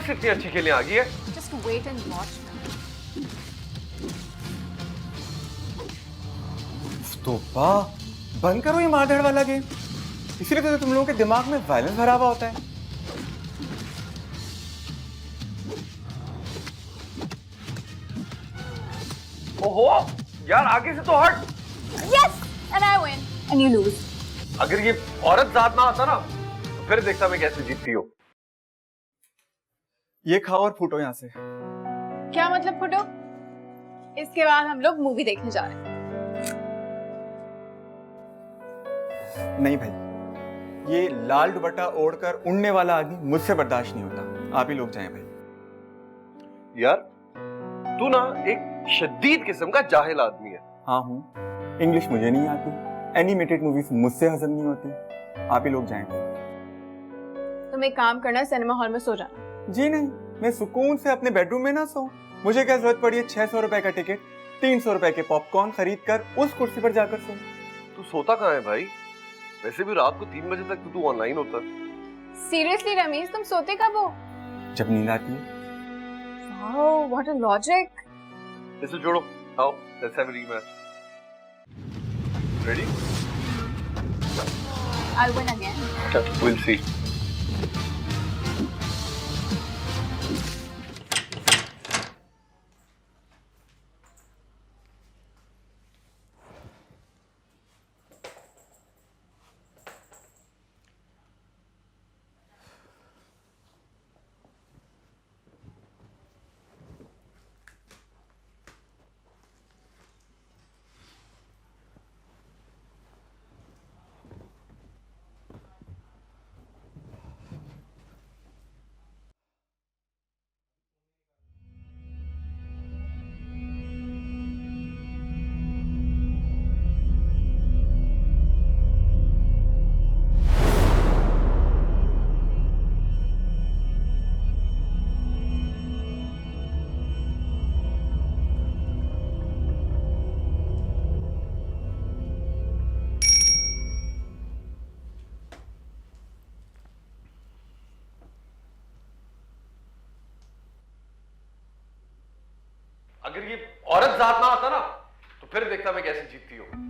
से इतनी अच्छी खेलने आ गई है। Just wait and watch. तोबा, बंद करो ये मारधाड़ वाला गेम। इसीलिए तो तुम लोगों के दिमाग में वायलेंस भरा हुआ होता है। ओहो यार, आगे से तो हट। Yes, and I win, and you lose. अगर ये औरत जात ना आता ना तो फिर देखता मैं कैसे जीतती हो। ये खाओ और फूटो यहाँ से। क्या मतलब फुटो? इसके बाद हम लोग मूवी देखने जा रहे हैं। नहीं भाई, ये लाल दुपट्टा ओढ़कर उड़ने वाला आदमी मुझसे बर्दाश्त नहीं होता। आप ही लोग जाएं भाई। यार तू ना एक शदीद किस्म का जाहिल आदमी है। हाँ हूँ, इंग्लिश मुझे नहीं आती, एनिमेटेड मूवीज मुझसे हजम नहीं होती। आप ही लोग जाएं भाई। तुम एक काम करना, सिनेमा हॉल में सो जाना। जी नहीं, मैं सुकून से अपने बेडरूम में ना सोऊं। मुझे क्या जरूरत पड़ी है 600 रुपए का टिकट, 300 रुपए के पॉपकॉर्न खरीद कर उस कुर्सी पर जाकर सोऊं। तू सोता कहाँ है भाई? वैसे भी रात को 3 बजे तक तो तू ऑनलाइन होता। सीरियसली रमीज, तुम सोते कब हो? जब नींद आती है। Wow, what a logic. इसे जोड़ो, आओ let's have a rematch. Ready? I'll win again. We'll see. अगर ये औरत जात ना आता ना तो फिर देखता मैं कैसे जीतती हूँ।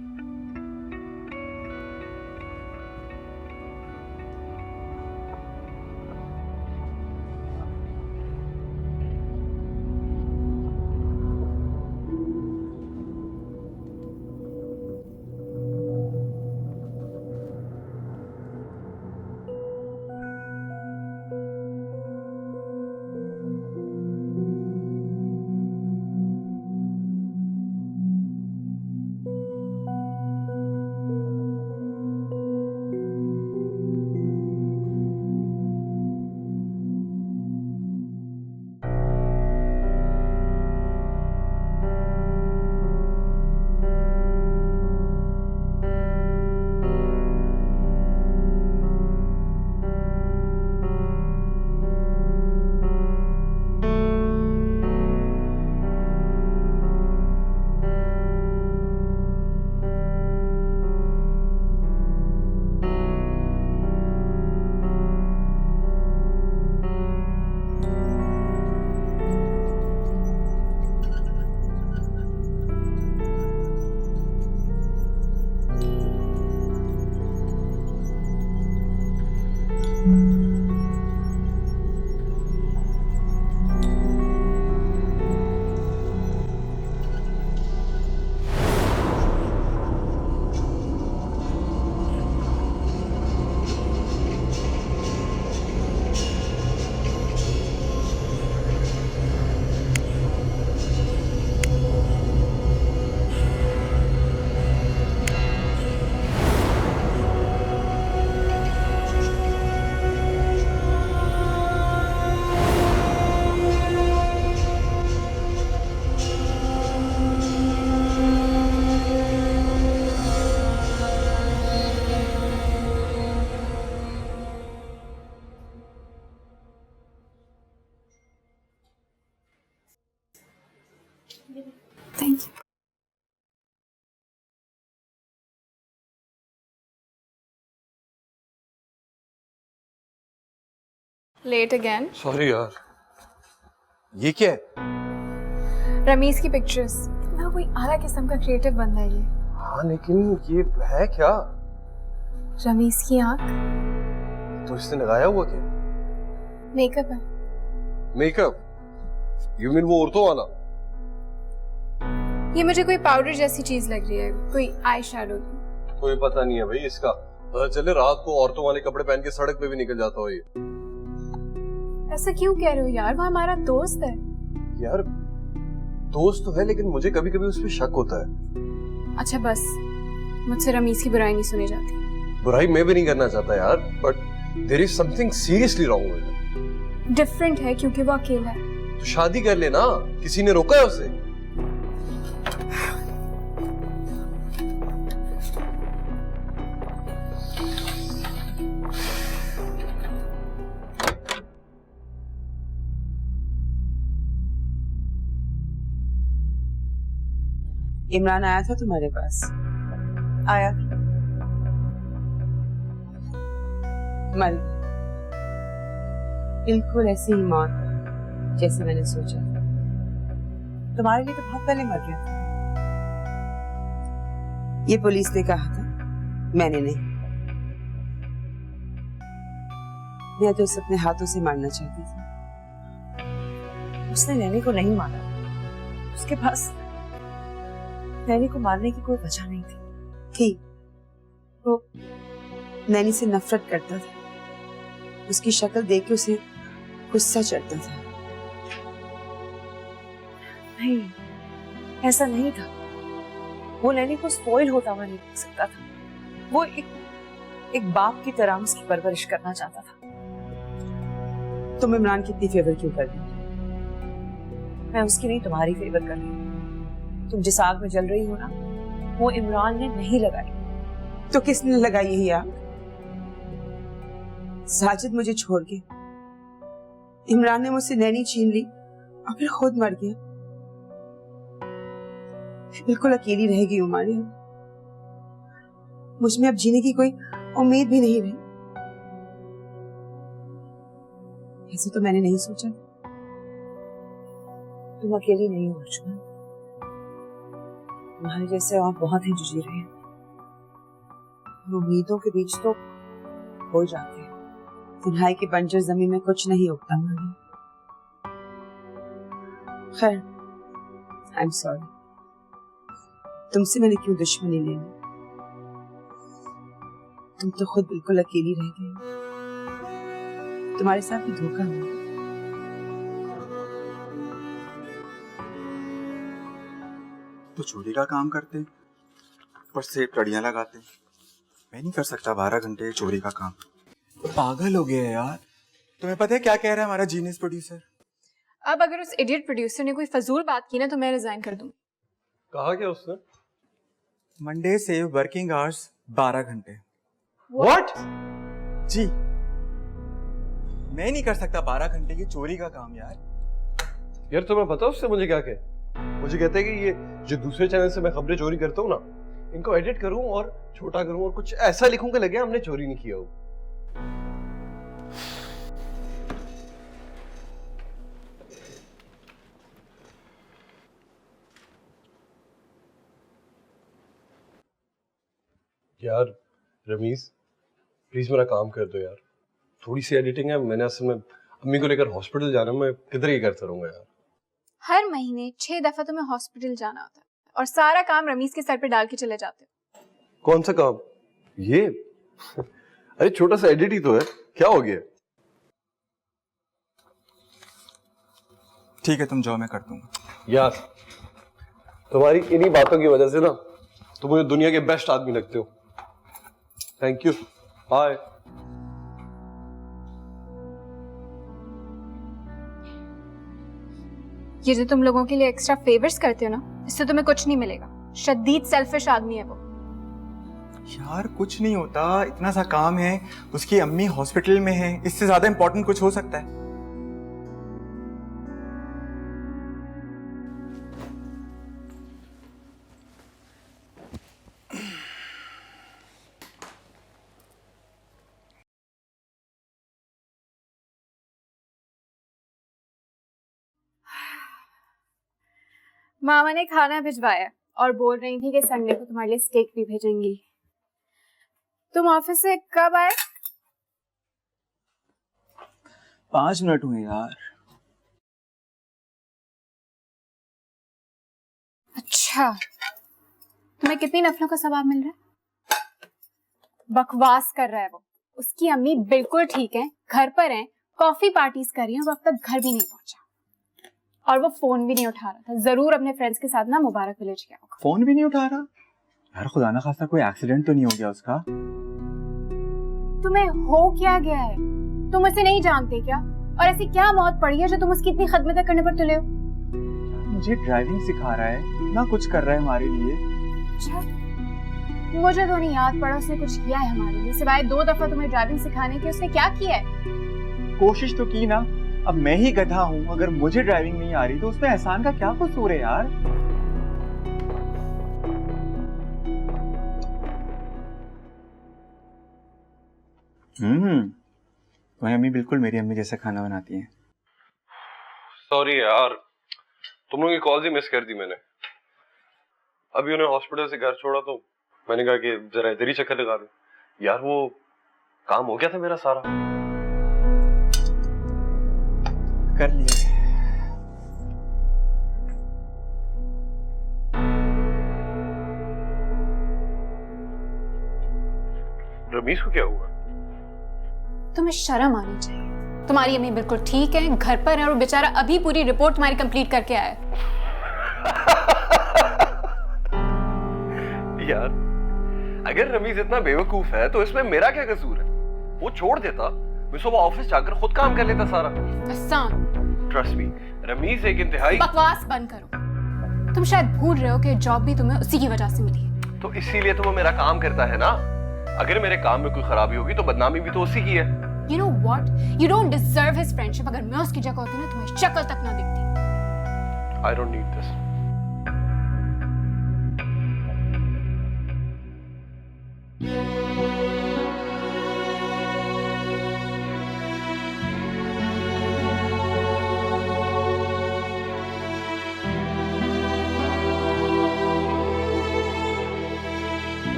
Thank you. Late again. Sorry यार, ये क्या है? रमीज की पिक्चर्स। कितना कोई आला किस्म का क्रिएटिव बंदा है ये। हाँ लेकिन ये है क्या? रमीज की आंख तो इसने लगाया हुआ क्या? मेकअप है। मेकअप? यू मीन वो औरतों वाला? ये मुझे कोई पाउडर जैसी चीज लग रही है, कोई आई शैडो। कोई पता नहीं है भाई इसका। पता चले रात को औरतों वाले कपड़े पहन के सड़क पे भी निकल जाता हो ये। ऐसा क्यों कह रहे हो यार, वो हमारा दोस्त है। यार दोस्त तो है लेकिन मुझे कभी कभी उस पर शक होता है। अच्छा बस, मुझसे रमीज की बुराई नहीं सुनी जाती। बुराई मैं भी नहीं करना चाहता यार, but there is something seriously wrong with him. Different है क्योंकि वो अकेला है। तो शादी कर लेना, किसी ने रोका है उसे? इमरान आया था तुम्हारे पास? आया मर बिल्कुल ऐसी ही मौत जैसे मैंने सोचा। तुम्हारे लिए तो बहुत पहले मर गया था। ये पुलिस ने कहा था, मैंने नहीं। मैं तो उसे अपने हाथों से मारना चाहती थी। उसने नैनी को नहीं मारा। उसके पास नैनी को मारने की कोई वजह नहीं थी। वो नैनी से नफरत करता था। उसकी शक्ल देख के उसे गुस्सा चढ़ता था। नहीं, ऐसा नहीं था। वो नैनी को स्पॉइल होता हुआ नहीं देख सकता था। वो एक बाप की तरह उसकी परवरिश करना चाहता था। तुम इमरान की इतनी फेवर क्यों कर रही हो? मैं उसकी नहीं, तुम्हारी फेवर कर रही हूँ। तुम जिस आग में जल रही हो ना, वो इमरान ने नहीं लगाई। तो किसने लगाई यही आग? साजिद मुझे छोड़ के, इमरान ने मुझसे नैनी छीन ली और फिर खुद मर गया। बिल्कुल अकेली रह गई हूँ मारिया। मुझ में अब जीने की कोई उम्मीद भी नहीं रही। ऐसे तो मैंने नहीं सोचा। तुम अकेली नहीं हो अर्जुन। तुम्हारे जैसे और बहुत ही जुझी रहे हैं। उम्मीदों के बीच तो हो जाते हैं। तन्हाई की बंजर जमीन में कुछ नहीं उगता मानी। खैर, आई एम सॉरी। तुमसे मैंने क्यों दुश्मनी लेनी? तुम तो खुद बिल्कुल अकेली रह गई। तुम्हारे साथ भी धोखा हुआ। तो चोरी का काम करते, ऊपर से कड़ियां लगाते। मैं नहीं कर सकता 12 घंटे चोरी का काम। पागल हो गया यार। तुम्हें पता है क्या कह रहा है हमारा जीनियस प्रोड्यूसर? अब अगर उस इडियट प्रोड्यूसर ने कोई फजूल बात की ना तो मैं रिजाइन कर दूंगी। कहा क्या उसने? मंडे से वर्किंग आवर्स 12 घंटे। व्हाट? जी, मैं नहीं कर सकता 12 घंटे की चोरी का काम यार। यार तुम्हें पता उससे मुझे क्या कहे? मुझे कहते हैं कि ये जो दूसरे चैनल से मैं खबरें चोरी करता हूँ ना, इनको एडिट करूं और छोटा करूं और कुछ ऐसा लिखूं कि लगे हमने चोरी नहीं किया हो। यार रमीज, प्लीज मेरा काम कर दो यार। थोड़ी सी एडिटिंग है। मैंने असल में अम्मी को लेकर हॉस्पिटल जाना, मैं किधर ही करता रहूंगा यार। हर महीने 6 दफा तुम्हें हॉस्पिटल जाना होता है और सारा काम रमीज के सर पे डाल के चले जाते हो। कौन सा काम? ये अरे छोटा सा एडिट ही तो है, क्या हो गया? ठीक है, तुम जाओ, मैं कर दूंगा। यार तुम्हारी इन्हीं बातों की वजह से ना तुम मुझे दुनिया के बेस्ट आदमी लगते हो। Thank you, bye. ये जो तुम लोगों के लिए एक्स्ट्रा फेवर्स करते हो ना, इससे तुम्हें कुछ नहीं मिलेगा। शदीद सेल्फिश आदमी है वो। यार कुछ नहीं होता, इतना सा काम है। उसकी अम्मी हॉस्पिटल में है, इससे ज्यादा इंपॉर्टेंट कुछ हो सकता है? मामा ने खाना भिजवाया और बोल रही थी कि संडे को तुम्हारे लिए स्टेक भी भेजेंगी। तुम ऑफिस से कब आए? 5 मिनट हुए यार। अच्छा, तुम्हें कितनी नफलों का सवाब मिल रहा है? बकवास कर रहा है वो। उसकी अम्मी बिल्कुल ठीक है, घर पर हैं, कॉफी पार्टीज कर रही हैं, वो अब तक घर भी नहीं पहुंचा और वो फोन भी नहीं उठा रहा था। जरूर अपने फ्रेंड्स के साथ ना मुबारक विलेज गया होगा। फोन भी नहीं उठा रहा यार? खुदा ना खास्ता कोई एक्सीडेंट तो नहीं हो गया उसका? तुम्हें हो क्या गया है? तुम उसे नहीं जानते क्या? और ऐसी क्या मौत पड़ी है जो तुम उसकी इतनी खिदमत करने पर तुले हो? मुझे ड्राइविंग सिखा रहा है ना, कुछ कर रहा है हमारे लिए। अच्छा, मुझे तो नहीं याद पड़ा उसने कुछ किया है हमारे लिए, सिवाय 2 दफा तुम्हें ड्राइविंग सिखाने की। उसने क्या किया है? कोशिश तो की ना। अब मैं ही गधा हूँ, अगर मुझे ड्राइविंग नहीं आ रही तो उसमें एहसान का क्या कसूर है यार? तुम्हारी अम्मी बिल्कुल मेरी अम्मी जैसा खाना बनाती है। सॉरी यार, तुम लोगों की कॉल ही मिस कर दी मैंने। अभी उन्हें हॉस्पिटल से घर छोड़ा तो मैंने कहा कि जरा इधर ही चक्कर लगा दूं। यार वो काम हो गया था मेरा सारा। कर लिया। रमीज को क्या हुआ? तुम्हें शर्म आनी चाहिए। तुम्हारी अम्मी बिल्कुल ठीक है, घर पर है और बेचारा अभी पूरी रिपोर्ट तुम्हारी कंप्लीट करके आया है। यार अगर रमीज इतना बेवकूफ है तो इसमें मेरा क्या कसूर है? वो छोड़ देता, मैं सुबह ऑफिस जाकर खुद काम कर लेता सारा। आसान। ट्रस्ट मी, रमीज एक इंतहाई। बकवास बंद करो। तुम शायद भूल रहे हो कि जॉब भी तुम्हें उसी की वजह से मिली है। तो इसीलिए तो वो मेरा काम करता है ना। अगर मेरे काम में कोई खराबी होगी तो बदनामी भी तो उसी की है। You know what? You don't deserve his friendship। अगर मैं उसकी जगह होती ना तुम्हें शक्ल तक ना दिखती। I don't need this.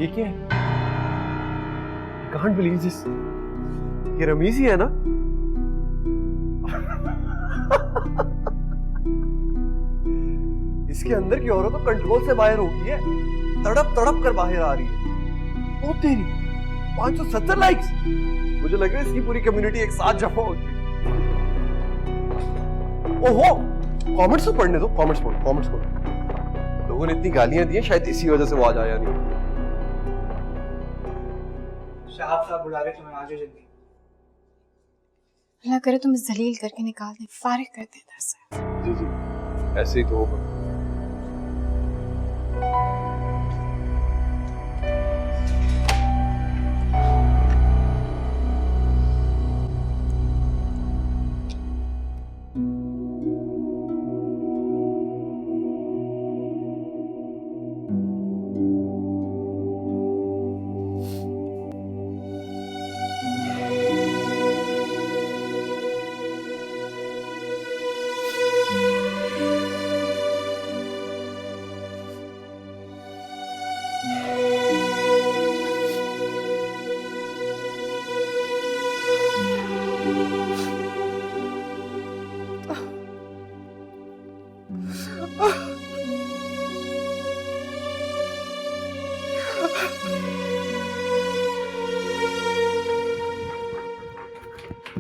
ये क्या है? I can't believe this. ये रमीज ही है ना? इसके अंदर की औरत तो कंट्रोल से बाहर हो गई है, तड़प तड़प कर बाहर आ रही है। ओ तेरी 570 लाइक्स। मुझे लग रहा है इसकी पूरी कम्युनिटी एक साथ जमा होती है। ओहो, कमेंट्स तो पढ़ने दो, कमेंट्स पढ़ो। लोगों ने इतनी गालियां दी हैं, शायद इसी वजह से वो आज आया नहीं। शहाब साहब बुला रहे, तुम्हें आ जाओ जल्दी। अल्लाह करे तुम जलील करके निकाल दें, फारिग कर दें इधर से। जी जी, ऐसे ही तो होगा।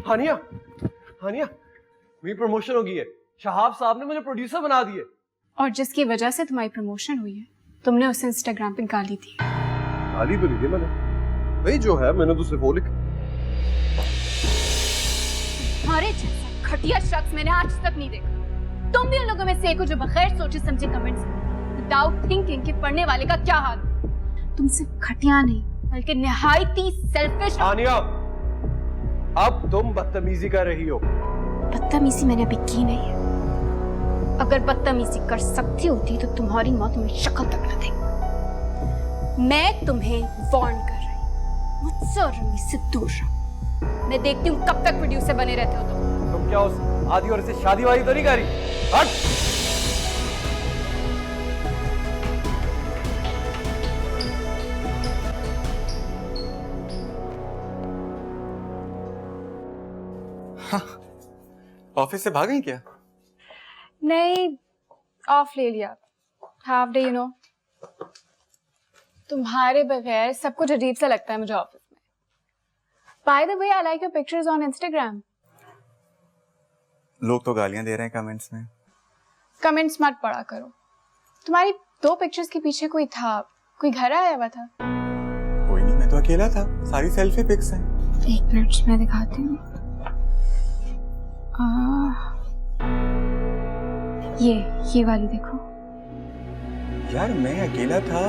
हानिया, हानिया, मेरी प्रमोशन हो गई है। शहाब साहब ने मुझे प्रोड्यूसर बना दिए। और जिसकी वजह से तुम्हारी प्रमोशन हुई है, तुमने उसे इंस्टाग्राम पे गाली दी। गाली तो नहीं दी मैंने, वही जो है मैंने तो सिर्फ वो लिखा। तुम्हारे जैसा घटिया शख्स मैंने आज तक नहीं देखा। तुम भी उन लोगों में से एक हो जो बगैर सोचे समझे कमेंट्स विदाउट थिंकिंग कि पढ़ने वाले का क्या हाल। तुम सिर्फ घटिया नहीं बल्कि निहायती सेल्फिश। हानिया, अब तुम बदतमीजी कर रही हो। बदतमीजी मैंने अभी की नहीं है। अगर बदतमीजी कर सकती होती तो तुम्हारी माँ तुम्हें शक्ल तक न देगी। मैं तुम्हें वार्न कर रही हूँ, मुझसे और रमीज से दूर रहो। मैं देखती हूँ कब तक प्रोड्यूसर बने रहते हो तुम क्या उस आदि और से शादी वादी तो नहीं करी? हट! ऑफिस से भाग गई क्या? नहीं, ऑफ ले लिया। Half day, you know. तुम्हारे बगैर सब कुछ अजीब सा लगता है मुझे ऑफिस में। By the way, I like your pictures on Instagram. लोग तो गालियां दे रहे हैं कमेंट्स में। कमेंट्स मत पढ़ा करो। तुम्हारी 2 पिक्चर्स के पीछे कोई था, कोई घर आया हुआ था? कोई नहीं, मैं तो अकेला था। सारी सेल्फी पिक्स हैं। 1 मिनट मैं दिखाती हूँ। ये वाली देखो। यार मैं अकेला था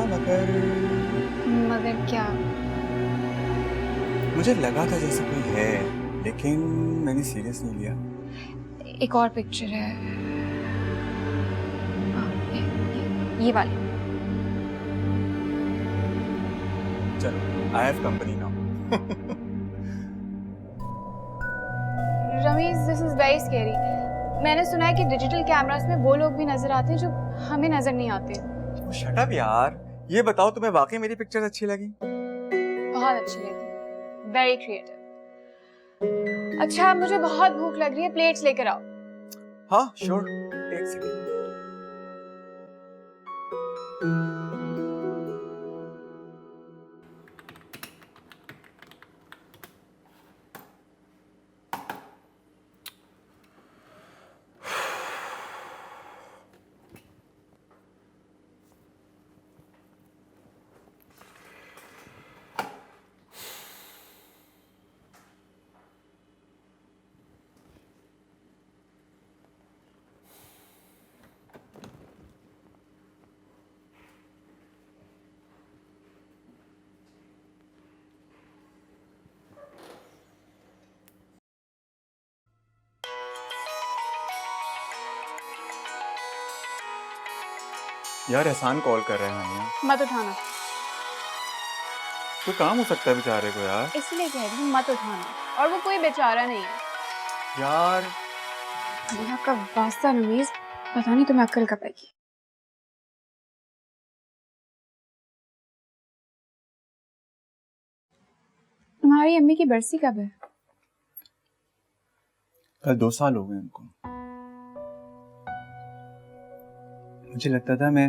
मगर क्या? मुझे लगा था जैसे कोई है, लेकिन मैंने सीरियस नहीं लिया। एक और पिक्चर है। ये वाली। चलो, I have company now. Rameez, this is very scary. मैंने सुना है कि डिजिटल कैमरास में वो लोग भी नजर आते हैं जो हमें नजर नहीं आते। शट अप यार। ये बताओ, तुम्हें वाकई मेरी पिक्चर्स अच्छी लगी? बहुत अच्छी लगी, वेरी क्रिएटिव। अच्छा, मुझे बहुत भूख लग रही है, प्लेट्स लेकर आओ। हाँ श्योर, एक सेकेंड। यार एहसान कॉल कर रहे हैं हानिया। मत उठाना। तो काम हो सकता है बेचारे को यार। इसलिए कह रही हूँ मत उठाना। और वो कोई बेचारा नहीं है यार। अल्लाह का वास्ता रमीज, पता नहीं तुम्हें अक्ल कब आएगी। तुम्हारी अम्मी की बरसी कब है? कल 2 साल हो गए उनको। मुझे लगता था मैं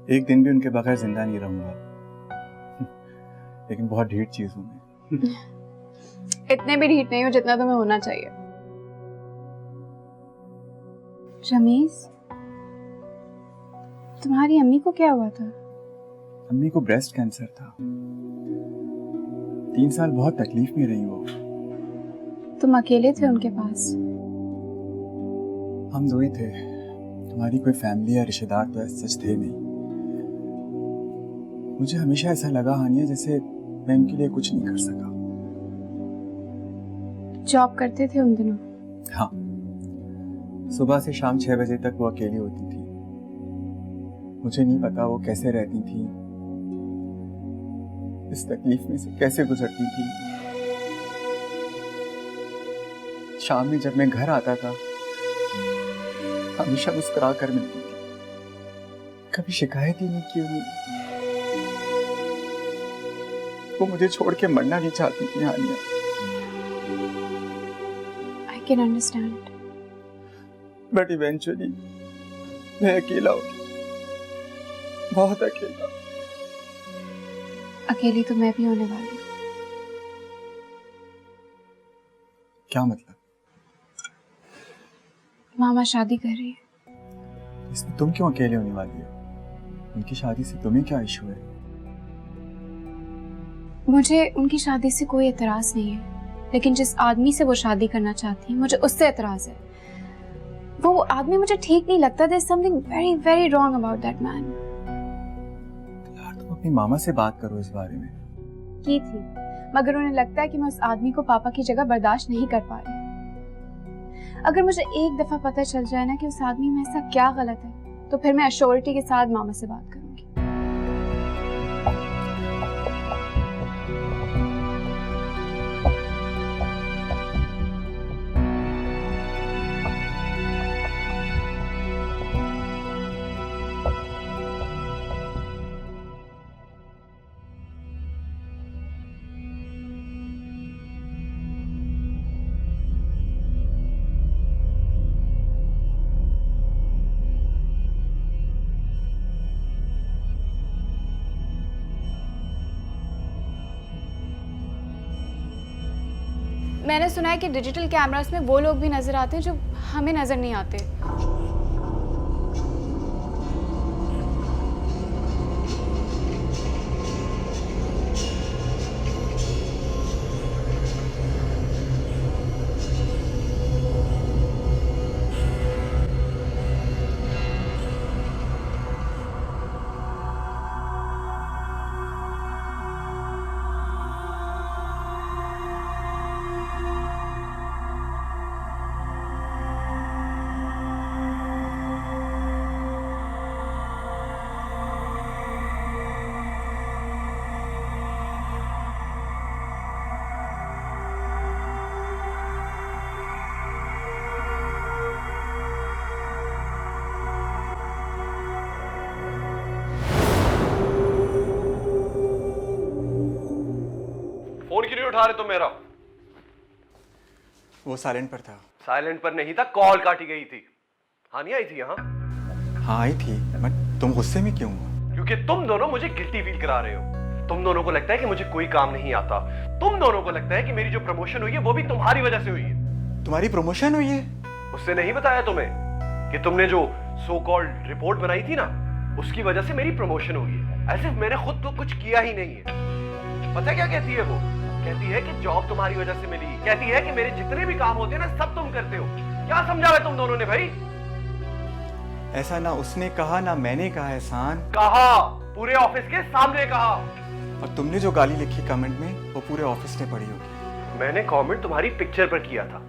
एक दिन भी उनके बगैर जिंदा नहीं रहूंगा, लेकिन बहुत ढीठ चीज हूं मैं। इतने भी ढीठ नहीं हो जितना तुम्हें होना चाहिए। रमीज, तुम्हारी अम्मी को क्या हुआ था? अम्मी को ब्रेस्ट कैंसर था। 3 साल बहुत तकलीफ में रही वो। तुम अकेले थे उनके पास? हम 2 ही थे, हमारी कोई फैमिली या रिश्तेदार तो ऐसे सच थे नहीं। मुझे हमेशा ऐसा लगा हानिया जैसे मैं उनके लिए कुछ नहीं कर सका। जॉब करते थे उन दिनों? हाँ, सुबह से शाम 6 बजे तक वो अकेली होती थी। मुझे नहीं पता वो कैसे रहती थी, इस तकलीफ में से कैसे गुजरती थी। शाम में जब मैं घर आता था हमेशा मुस्कुरा कर मिलती थी, कभी शिकायत ही नहीं की उन्होंने। वो मुझे छोड़ के मरना नहीं चाहती थी हानिया। I can understand. But eventually मैं अकेला हो गया, बहुत अकेला। अकेली तो मैं भी होने वाली हूँ। क्या मतलब? मामा शादी कर रही है। इसमें तुम क्यों अकेले होने वाली हो? उनकी शादी से तुम्हें क्या इशू है? मुझे उनकी शादी से कोई एतराज नहीं है, लेकिन जिस आदमी से वो शादी करना चाहती है मुझे उससे एतराज है। वो आदमी मुझे ठीक नहीं लगता। There's something very very wrong about that man. यार तुम अपनी मामा से बात करो इस बारे में। की थी, मगर उन्हें लगता है कि मैं उस आदमी को पापा की जगह बर्दाश्त नहीं कर पा रही। अगर मुझे एक दफा पता चल जाए ना कि उस आदमी में ऐसा क्या गलत है, तो फिर मैं अश्योरिटी के साथ मामा से बात करूंगी। मैंने सुना है कि डिजिटल कैमरास में वो लोग भी नजर आते हैं जो हमें नजर नहीं आते। फोन क्यों नहीं उठा रहे तुम मेरा? वो साइलेंट पर था। साइलेंट पर नहीं था, कॉल काटी गई थी। हानिया आई थी यहाँ? हाँ आई थी, बट तुम गुस्से में क्यों हो? क्योंकि तुम दोनों मुझे गिल्टी फील करा रहे हो। तुम दोनों को लगता है कि मुझे कोई काम नहीं आता। तुम दोनों को लगता है कि मेरी जो प्रमोशन हुई है वो भी तुम्हारी वजह से हुई है। तुम्हारी प्रमोशन हुई है? उससे नहीं बताया तुम्हें कि तुमने जो सो कॉल्ड रिपोर्ट बनाई थी ना, उसकी वजह से मेरी प्रमोशन हुई है। ऐसे मैंने खुद तो कुछ किया ही नहीं है। पता है क्या कहती है वो? कहती है कि जॉब तुम्हारी वजह से मिली। कहती है कि मेरे जितने भी काम होते हैं ना सब तुम करते हो। क्या समझा है तुम दोनों ने भाई? ऐसा ना उसने कहा ना मैंने कहा एहसान। कहा, पूरे ऑफिस के सामने कहा। और तुमने जो गाली लिखी कमेंट में वो पूरे ऑफिस ने पढ़ी होगी। मैंने कमेंट तुम्हारी पिक्चर पर किया था,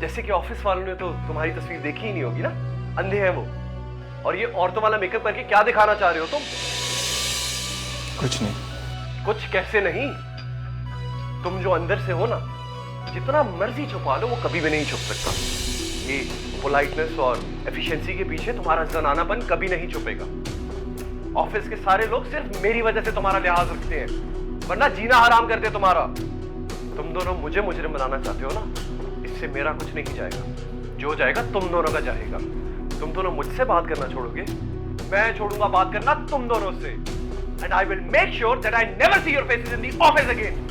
जैसे कि ऑफिस वालों ने तो तुम्हारी तस्वीर देखी ही नहीं होगी ना। अंधे हैं वो। और ये औरतों वाला मेकअप करके क्या दिखाना चाह रहे हो तुम? कुछ नहीं। कुछ कैसे नहीं? तुम जो अंदर से हो ना, जितना मर्जी छुपा लो वो कभी भी नहीं छुप सकता। ये पोलाइटनेस और एफिशिएंसी के पीछे तुम्हारा जनानापन कभी नहीं छुपेगा। ऑफिस के सारे लोग सिर्फ मेरी वजह से तुम्हारा लिहाज रखते हैं, वरना जीना हराम करते तुम्हारा। तुम दोनों मुझे मुजरिम बनाना चाहते हो ना, इससे मेरा कुछ नहीं जाएगा। जो जाएगा तुम दोनों का जाएगा। तुम दोनों मुझसे बात करना छोड़ोगे, मैं छोड़ूंगा बात करना तुम दोनों से। And I will make sure that I never see your faces in the office again.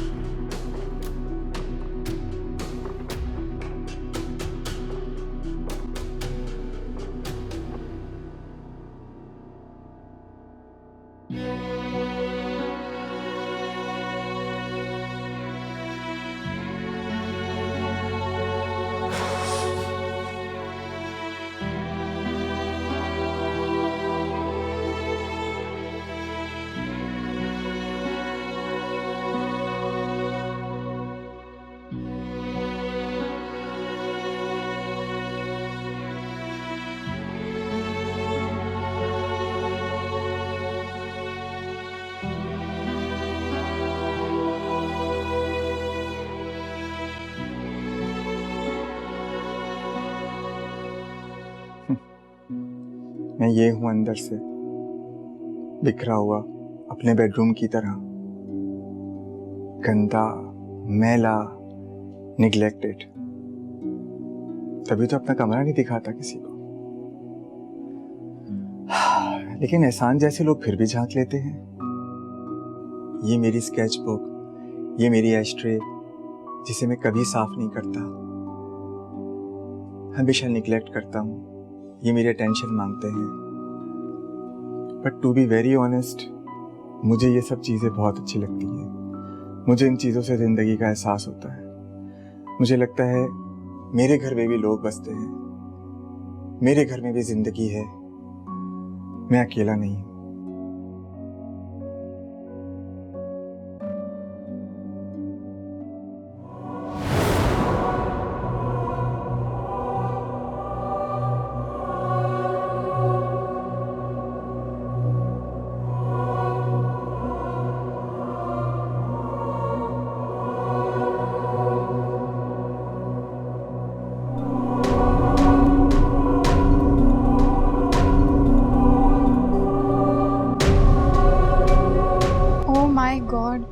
मैं ये हूं अंदर से, बिखरा हुआ अपने बेडरूम की तरह, गंदा, मैला, निग्लेक्टेड। तभी तो अपना कमरा नहीं दिखाता किसी को। लेकिन एहसान जैसे लोग फिर भी झांक लेते हैं। ये मेरी स्केच बुक, ये मेरी एस्ट्रे, जिसे मैं कभी साफ नहीं करता, हमेशा निग्लेक्ट करता हूँ। ये मेरी अटेंशन मांगते हैं। But to be very honest, मुझे ये सब चीज़ें बहुत अच्छी लगती हैं। मुझे इन चीज़ों से ज़िंदगी का एहसास होता है। मुझे लगता है मेरे घर में भी लोग बसते हैं, मेरे घर में भी ज़िंदगी है, मैं अकेला नहीं हूँ। माय गॉड,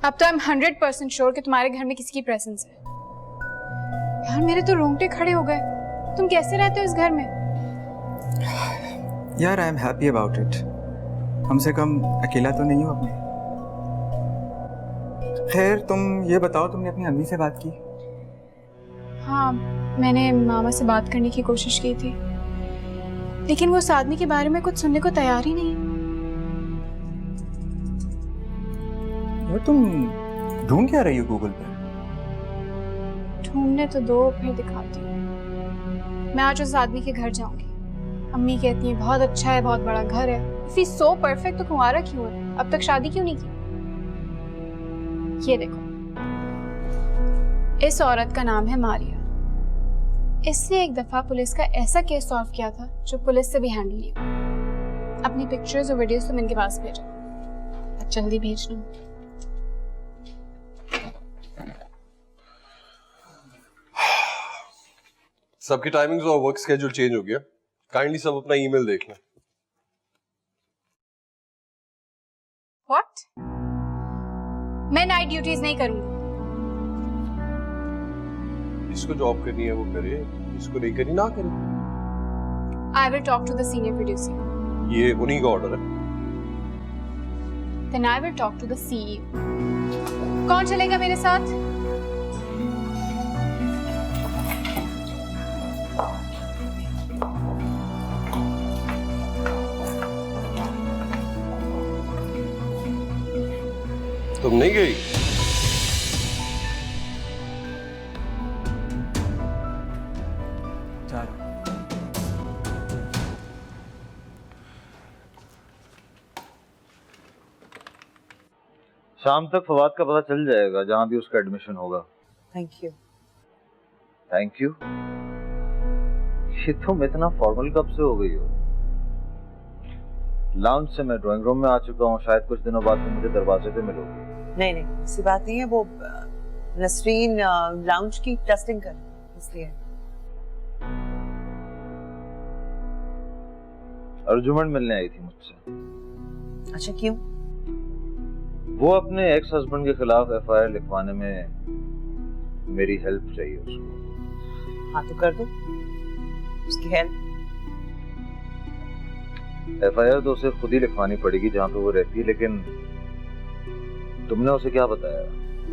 अब तो आई एम 100% श्योर कि तुम्हारे घर में किसी की प्रेजेंस है। यार मेरे तो रोंगटे खड़े हो गए। तुम कैसे रहते हो इस घर में? यार I am happy about it. कम से कम अकेला तो नहीं हूँ अपने। खैर तुम ये बताओ, तुमने अपनी अम्मी से बात की? हाँ, मैंने मामा से बात करने की कोशिश की थी, लेकिन वो उस आदमी के बारे में कुछ सुनने को तैयार ही नहीं। यार तुम ढूंढ क्या रही हो गूगल पे? ढूंढने तो दो, फिर दिखाती हूँ। मैं आज उस आदमी के घर जाऊंगी। अम्मी कहती है बहुत अच्छा है, बहुत बड़ा घर है। इफ ही सो परफेक्ट तो कुंवारा क्यों है? अब तक शादी क्यों नहीं की? ये देखो, इस औरत का नाम है मारिया। इसने एक दफा पुलिस का ऐसा केस सॉल्व किया था जो पुलिस से भी हैंडल नहीं हुआ। अपनी पिक्चर्स और वीडियोस तुम इनके पास भेजो, जल्दी भेजना। सबकी टाइमिंग्स और वर्क स्केड्यूल चेंज हो गया। काइंडली सब अपना ईमेल देख लें। व्हाट? मैं नाइट ड्यूटीज नहीं करूंगी। जिसको जॉब करनी है वो करे, जिसको नहीं करनी ना करे। I will talk to the senior producer. ये उन्हीं का ऑर्डर है। Then I will talk to the CEO. कौन चलेगा मेरे साथ? तुम नहीं गई? शाम तक फवाद का पता चल जाएगा, जहां भी उसका एडमिशन होगा। Thank you. Thank you? ये तुम इतना फॉर्मल कब से हो गई हो? लाउंज से मैं ड्राइंग रूम में आ चुका हूँ। शायद कुछ दिनों बाद तुम मुझे दरवाजे पे मिलोगी। नहीं नहीं, ऐसी बात नहीं है। वो नसरीन लाउंज की टेस्टिंग कर, इसलिए। अर्जुमन मिलने आई थी मुझसे। अच्छा, क्यों? वो अपने एक्स हस्बैंड के खिलाफ एफआईआर लिखवाने में मेरी हेल्प चाहिए उसको। हाँ तो कर दो उसकी हेल्प। एफआईआर तो उसे खुद ही लिखवानी पड़ेगी जहाँ पे वो रहती है, लेकिन तुमने उसे क्या बताया?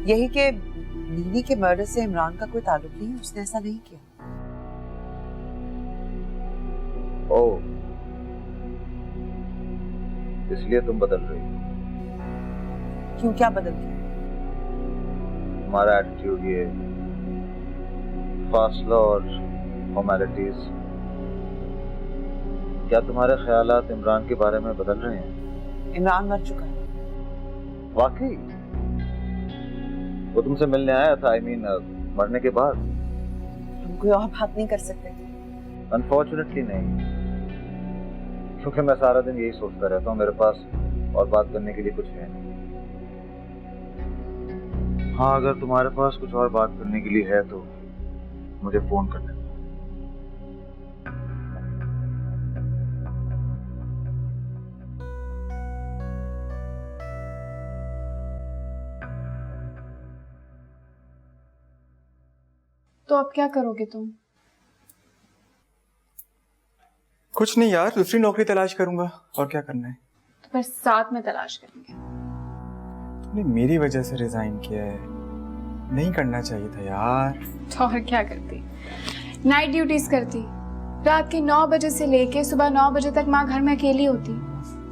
यही कि नीनी के मर्डर से इमरान का कोई ताल्लुक नहीं है, उसने ऐसा नहीं किया। ओह, इसलिए तुम बदल रही हो? क्यों, क्या बदल गया? तुम्हारा एटीट्यूड, ये फासला और फॉर्मेलिटीज, क्या तुम्हारे ख्यालात इमरान के बारे में बदल रहे हैं? इमरान मर चुका है। वाकई? वो तुमसे मिलने आया था, आई मीन मरने के बाद? हम कोई और बात नहीं कर सकते? अनफॉर्चुनेटली नहीं, क्योंकि मैं सारा दिन यही सोचता रहता हूँ, मेरे पास और बात करने के लिए कुछ है नहीं। हाँ, अगर तुम्हारे पास कुछ और बात करने के लिए है तो मुझे फोन कर देना। तो अब क्या करोगे तुम? कुछ नहीं यार, दूसरी नौकरी तलाश करूंगा, और क्या करना है। तो फिर साथ में तलाश करेंगे। तुमने मेरी वजह से रिजाइन किया है, नहीं करना चाहिए था यार। तो और क्या करती? नाइट ड्यूटीज करती, रात के 9 बजे से लेके सुबह 9 बजे तक माँ घर में अकेली होती।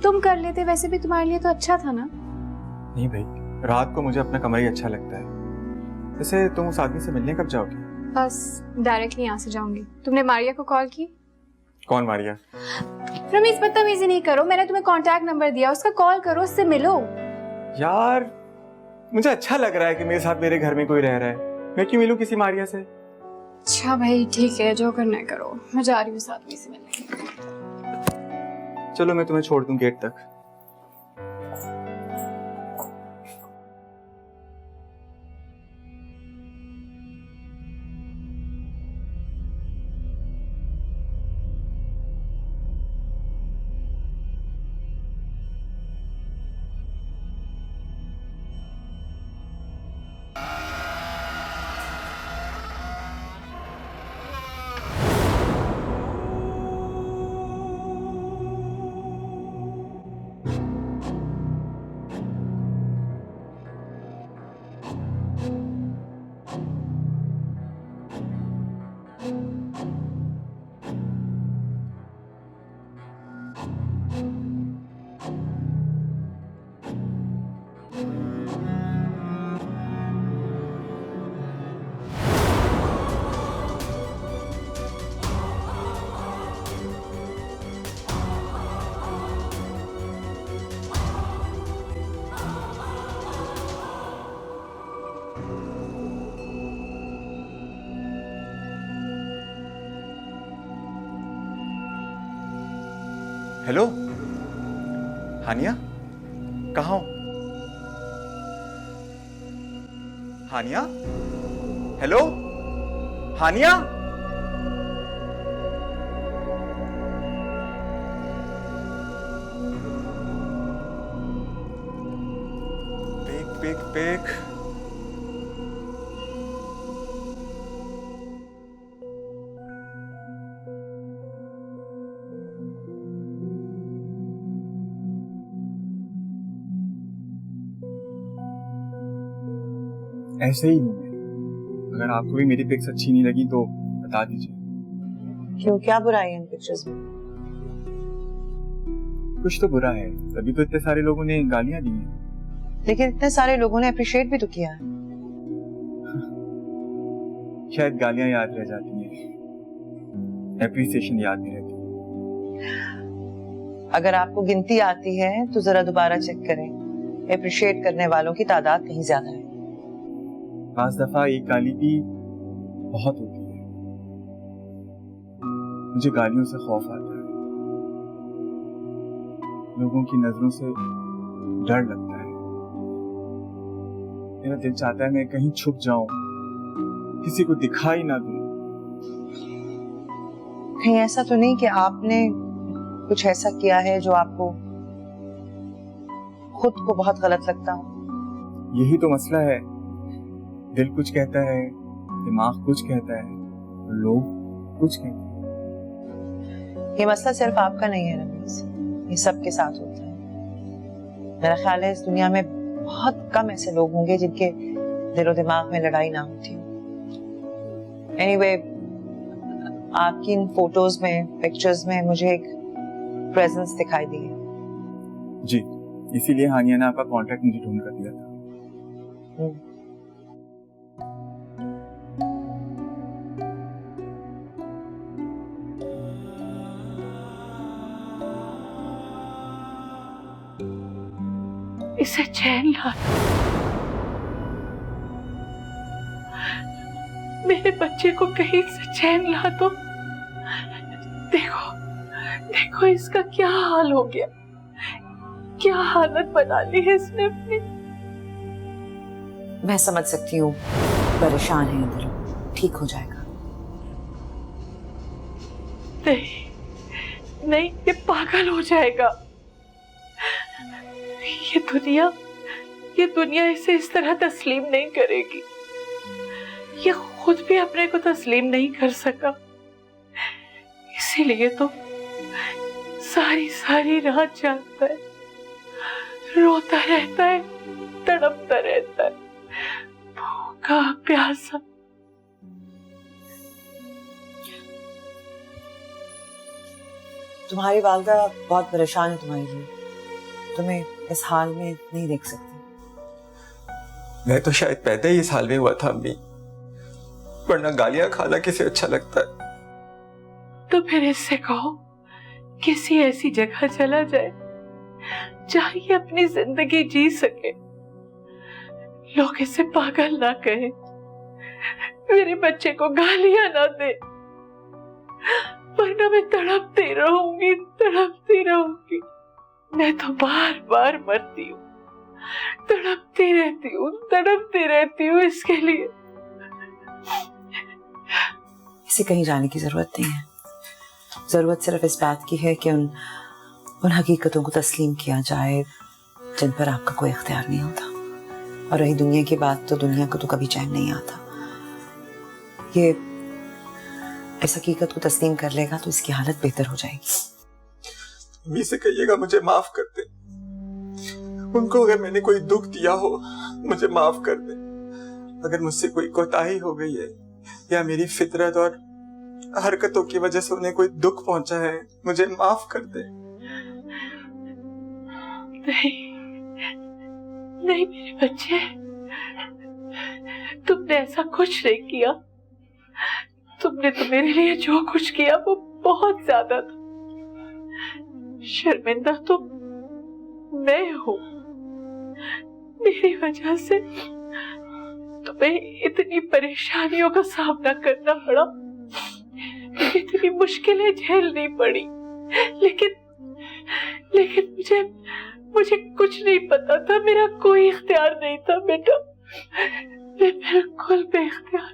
तुम कर लेते, वैसे भी तुम्हारे लिए तो अच्छा था ना। नहीं भाई, रात को मुझे अपना कमरा ही अच्छा लगता है। वैसे तुम उस आदमी से मिलने कब जाओगी? बस डायरेक्टली यहाँ से जाऊंगी। तुमने मारिया को कॉल की? कौन मारिया? रमीज, बदतमीजी नहीं करो, मैंने तुम्हें कांटेक्ट नंबर दिया, उसका कॉल करो, उससे मिलो। यार मुझे अच्छा लग रहा है कि मेरे साथ मेरे घर में कोई रह रहा है, मैं क्यों मिलूं किसी मारिया से? अच्छा भाई ठीक है, जो करना है करो, मैं जा रही हूँ उस आदमी से मिलने। चलो मैं तुम्हें छोड़ दूं गेट तक। हेलो हानिया, कहाँ हो? Haniya, hello Haniya. Pick pick pick. ऐसे ही हूँ मैं। अगर आपको भी मेरी पिक्स अच्छी नहीं लगी तो बता दीजिए। क्यों, क्या बुराई है इन पिक्चर्स में? कुछ तो बुरा है, तभी तो इतने सारे लोगों ने गालियां दी हैं। लेकिन इतने सारे लोगों ने अप्रिशिएट भी तो किया है। शायद गालियां याद रह जाती हैं, एप्रिसिएशन याद नहीं रहती। अगर आपको गिनती आती है तो जरा दोबारा चेक करें, अप्रिशिएट करने वालों की तादाद कहीं ज्यादा है। पांच दफा एक गाली भी बहुत होती है। मुझे गालियों से खौफ आता है, लोगों की नजरों से डर लगता है। मेरा दिल चाहता है मैं कहीं छुप जाऊं, किसी को दिखाई ना दूं। कहीं ऐसा तो नहीं कि आपने कुछ ऐसा किया है जो आपको खुद को बहुत गलत लगता हो? यही तो मसला है, दिल कुछ कहता है, दिमाग कुछ कहता है, लोग कुछ कहते हैं। ये मसला सिर्फ आपका नहीं है रमीज, ये सबके साथ होता है। मेरा ख्याल है इस दुनिया में बहुत कम ऐसे लोग होंगे जिनके दिलो दिमाग में लड़ाई ना होती हो। एनीवे, आपकी इन फोटोज में, पिक्चर्स में मुझे एक प्रेजेंस दिखाई दी है। जी, इसीलिए हानिया ने आपका कांटेक्ट मुझे ढूंढ कर दिया था। इसे चैन ला दो। मेरे बच्चे को कहीं से चैन ला दो। देखो देखो इसका क्या हाल हो गया, क्या हालत बना ली है इसने अपनी। मैं समझ सकती हूँ, परेशान है अंदर, ठीक हो जाएगा। नहीं नहीं, ये पागल हो जाएगा। ये दुनिया इसे इस तरह तस्लीम नहीं करेगी। ये खुद भी अपने को तस्लीम नहीं कर सका, इसीलिए तो सारी सारी रात जागता है, रोता रहता है, तड़पता रहता है, भूखा प्यासा। तुम्हारी वालिदा बहुत परेशान है तुम्हारे लिए, तुम्हें इस हाल में नहीं देख सकती। मैं तो शायद पैदा ही इस हाल में हुआ था अम्मी, वरना गालियां खाना किसे अच्छा लगता है। तो फिर इससे कहो किसी ऐसी जगह चला जाए जहां ये अपनी जिंदगी जी सके, लोग इसे पागल ना कहें, मेरे बच्चे को गालियां ना दे, वरना मैं तड़पती रहूंगी, तड़पती रहूंगी। मैं तो बार बार मरती हूँ, तड़पती रहती हूँ इसके लिए। इसे कहीं जाने की जरूरत नहीं है। जरूरत सिर्फ इस बात की है कि उन हकीकतों को तस्लीम किया जाए जिन पर आपका कोई इख्तियार नहीं होता। और रही दुनिया की बात, तो दुनिया को तो कभी चैन नहीं आता। ये इस हकीकत को तस्लीम कर लेगा तो इसकी हालत बेहतर हो जाएगी। अम्मी से कहिएगा मुझे माफ कर दे, उनको अगर मैंने कोई दुख दिया हो मुझे माफ कर दे। अगर मुझसे कोई कोताही हो गई है या मेरी फितरत और हरकतों की वजह से उन्हें कोई दुख पहुंचा है, मुझे माफ कर दे। नहीं मेरे बच्चे, तुमने ऐसा कुछ नहीं किया। तुमने तो मेरे लिए जो कुछ किया वो बहुत ज्यादा था। शर्मिंदा तो मैं हूँ, मेरी वजह से तुम्हें इतनी परेशानियों का सामना करना पड़ा, इतनी मुश्किलें झेलनी पड़ी, लेकिन मुझे कुछ नहीं पता था, मेरा कोई इख्तियार नहीं था बेटा, मैं बिल्कुल बेइख्तियार